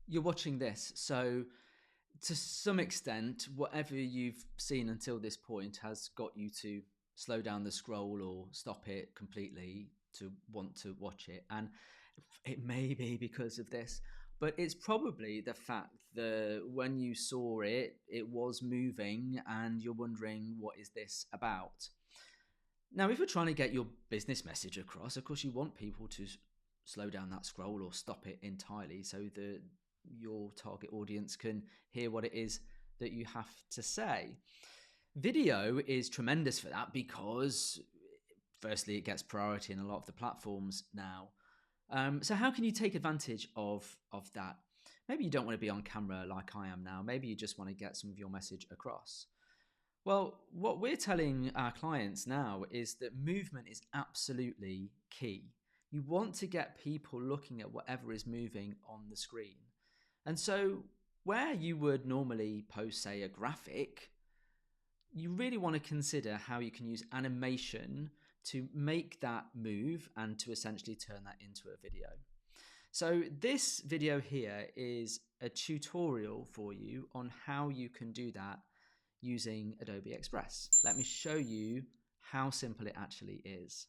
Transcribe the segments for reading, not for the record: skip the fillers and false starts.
you're watching this. So to some extent, whatever you've seen until this point has got you to slow down the scroll or stop it completely to want to watch it. And it may be because of this, but it's probably the fact that when you saw it, it was moving and you're wondering, what is this about? Now, if you're trying to get your business message across, of course, you want people to slow down that scroll or stop it entirely so that your target audience can hear what it is that you have to say. Video is tremendous for that because, firstly, it gets priority in a lot of the platforms now. So how can you take advantage of that? Maybe you don't want to be on camera like I am now. Maybe you just want to get some of your message across. Well, what we're telling our clients now is that movement is absolutely key. You want to get people looking at whatever is moving on the screen. And so, where you would normally post, say, a graphic, you really want to consider how you can use animation to make that move and to essentially turn that into a video. So this video here is a tutorial for you on how you can do that using Adobe Express. Let me show you how simple it actually is.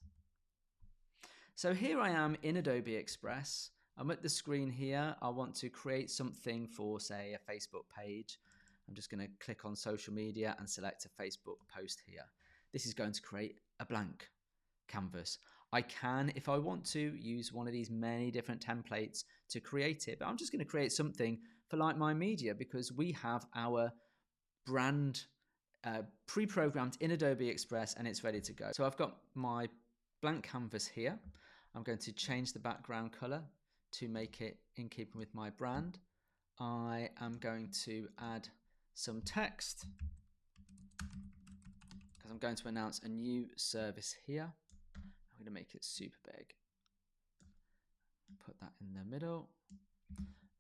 So here I am in Adobe Express. I'm at the screen here. I want to create something for, say, a Facebook page. I'm just going to click on social media and select a Facebook post here. This is going to create a blank canvas. I can, if I want to, use one of these many different templates to create it, but I'm just going to create something for Like My Media because we have our brand pre-programmed in Adobe Express and it's ready to go. So I've got my blank canvas here. I'm going to change the background color to make it in keeping with my brand. I am going to add some text because I'm going to announce a new service here. I'm going to make it super big. Put that in the middle.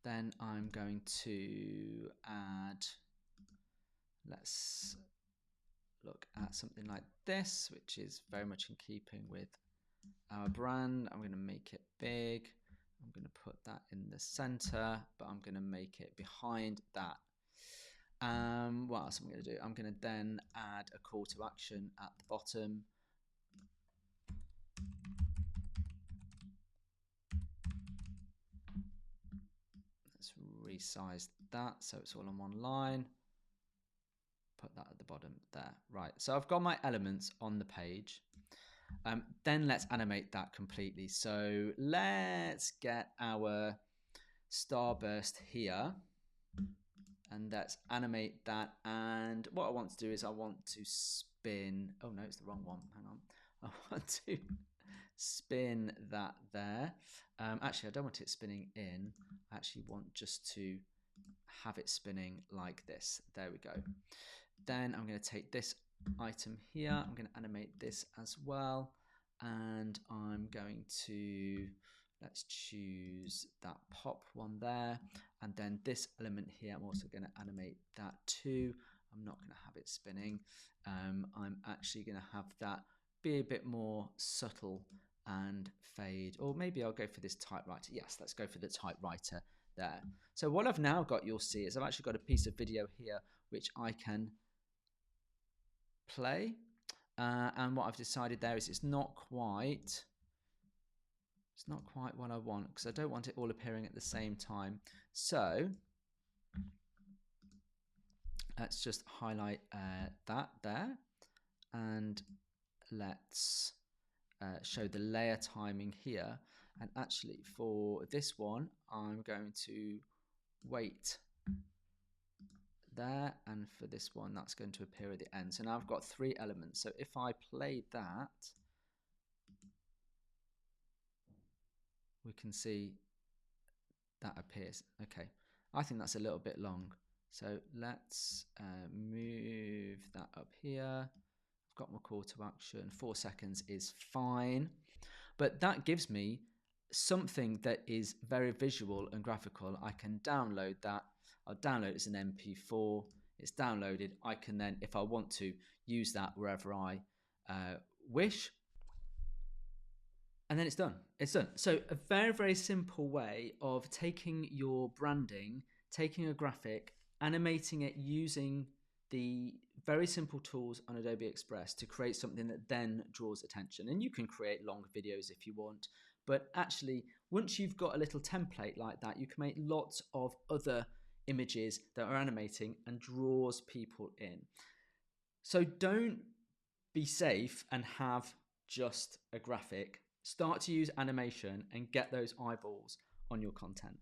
Then I'm going to add, let's look at something like this, which is very much in keeping with our brand. I'm going to make it big. I'm going to put that in the center, but I'm going to make it behind that. What else am I going to do? I'm going to then add a call to action at the bottom. Let's resize that so it's all on one line. Put that at the bottom there. Right, so I've got my elements on the page. Then let's animate that completely. So let's get our starburst here and let's animate that. And what I want to do is I want to spin. Oh no, it's the wrong one. Hang on. I want to spin that there. Actually, I don't want it spinning in. I actually want just to have it spinning like this. There we go. Then I'm going to take this item here. I'm going to animate this as well. And I'm going to, let's choose that pop one there. And then this element here, I'm also going to animate that too. I'm not going to have it spinning. I'm actually going to have that be a bit more subtle and fade. Or maybe I'll go for this typewriter. Yes, let's go for the typewriter there. So what I've now got, you'll see, is I've actually got a piece of video here which I can play. And what I've decided there is it's not quite what I want because I don't want it all appearing at the same time. So let's just highlight that there and let's show the layer timing here. And actually for this one, I'm going to wait there, and for this one that's going to appear at the end. So now I've got three elements. So if I play that, we can see that appears. Okay, I think that's a little bit long, so let's move that up here. I've got my call to action. 4 seconds is fine, but that gives me something that is very visual and graphical. I can download that. I'll download it as an MP4. It's downloaded. I can then, if I want to, use that wherever I wish. and then it's done. It's done. So a very, very simple way of taking your branding, taking a graphic, animating it using the very simple tools on Adobe Express to create something that then draws attention. And you can create long videos if you want, but actually, once you've got a little template like that, you can make lots of other images that are animating and draws people in. So don't be safe and have just a graphic. Start to use animation and get those eyeballs on your content.